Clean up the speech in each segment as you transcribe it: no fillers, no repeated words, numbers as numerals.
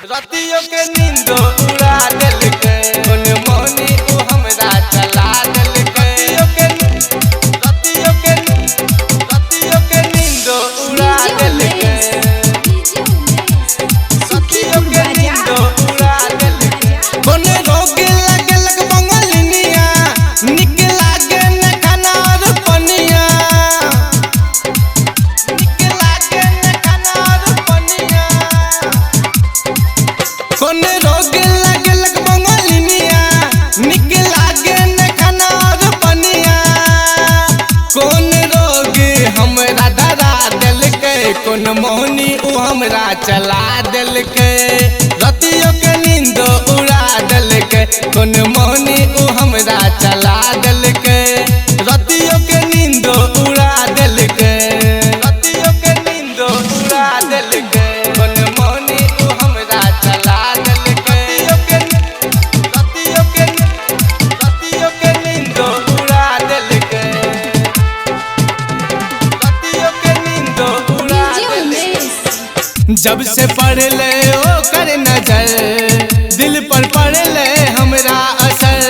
रतियों के नींद उड़ा देलकै कोन मोनी उ हमरा चला देलकै रतियों के नींद उड़ा देलकै रतियों के नींद उड़ा देलकै कोन रोग लगलक बंगलिनिया निक लागे न खाना और पनिया निक लागे न खाना और पनिया कोन रोग लगलक बंगलिनिया निक लागे न खाना और पनिया कोन रोग हमरा धरा देलकै कोन मोहनी उ हमरा चला देलकै रतियों के नींद उड़ा देलकै कोन मोहनी उ हमरा चला देलकै रतियों के नींद उड़ा देलकै रतियों के नींद उड़ा देलकै कोन मोहनी उ हमरा चला देलकै रतियों के नींद उड़ा देलकै रतियों के नींद उड़ा देलकै जब से पड़ले ओकर नजर दिल पर पड़ले हमरा असर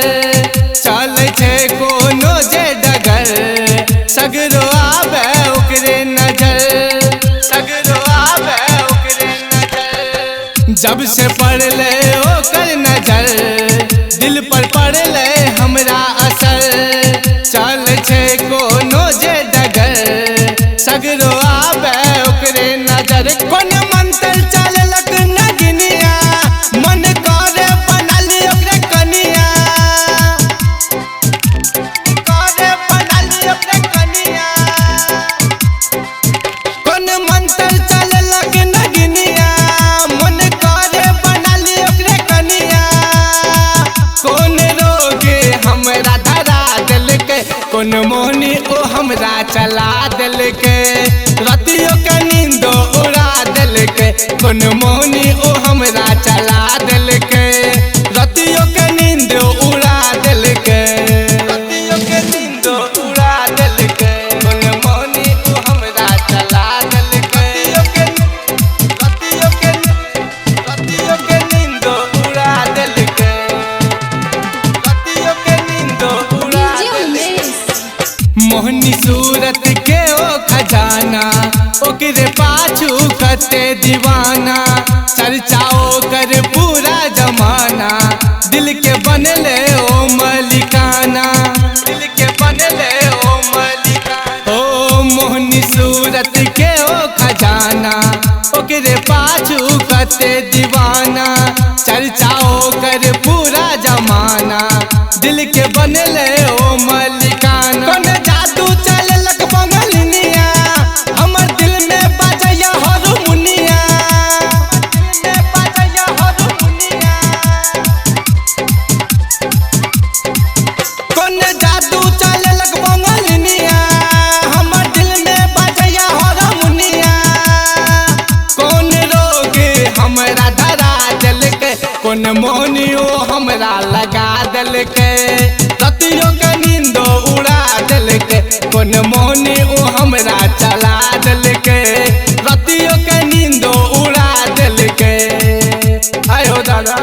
चले छे कोनो जे डगर सगरो आवे ओकरे नजर सगरो आवे ओकरे नजर जब से पड़ले ओकर नजर दिल पर पड़ले हमरा असर चले छे कोनो जे डगर सगरो आवे ओकरे नजर कोन मंत्र चललक नगिनिया मन करे बनली ओकरे कनिया करे बनली ओकरे कनिया कोन मंत्र चललक नगिनिया मन करे बनली ओकरे कनिया कोन रोगे हमरा धरा देलकै कोन मोहनी ओ हमरा चला देलकै रतियों के नींद उड़ा देलकै कोन मोहनी ओ हमरा चला देलकै रतियों के नींद उड़ा देलकै रतियों के नींद उड़ा देलकै कोन मोहनी ओ हमरा चला देलकै रतियों के नींद उड़ा देलकै रतियों के नींद उड़ा देलकै मोहनी सूरत के ओ खजाना ओकरे पाछू कते दीवाना चर्चा ओकर पूरा जमाना दिल के बनले ओ मलिकाना दिल के बनले ओ मलिकाना ओ मोहनी सूरत के ओ खजाना ओकरे पाछू कते दीवाना चर्चा ओकर पूरा जमाना दिल के बनले ओ मलिकाना कोन जादू चललक बंगलिनिया हमर दिल में बाजैया हारमोनिया दिल में बाजैया हारमोनिया कोन जादू चललक बंगलिनिया हमर दिल में बाजैया हारमोनिया कोन रोग हमरा धरा देलकै कोन मोहनी ओ हमरा लगा देलकै रतियों के नींद उड़ा देलकै कोन मोहनी ओ हमरा चला देलकै रतियों के नींद उड़ा देलकै आयो दादा।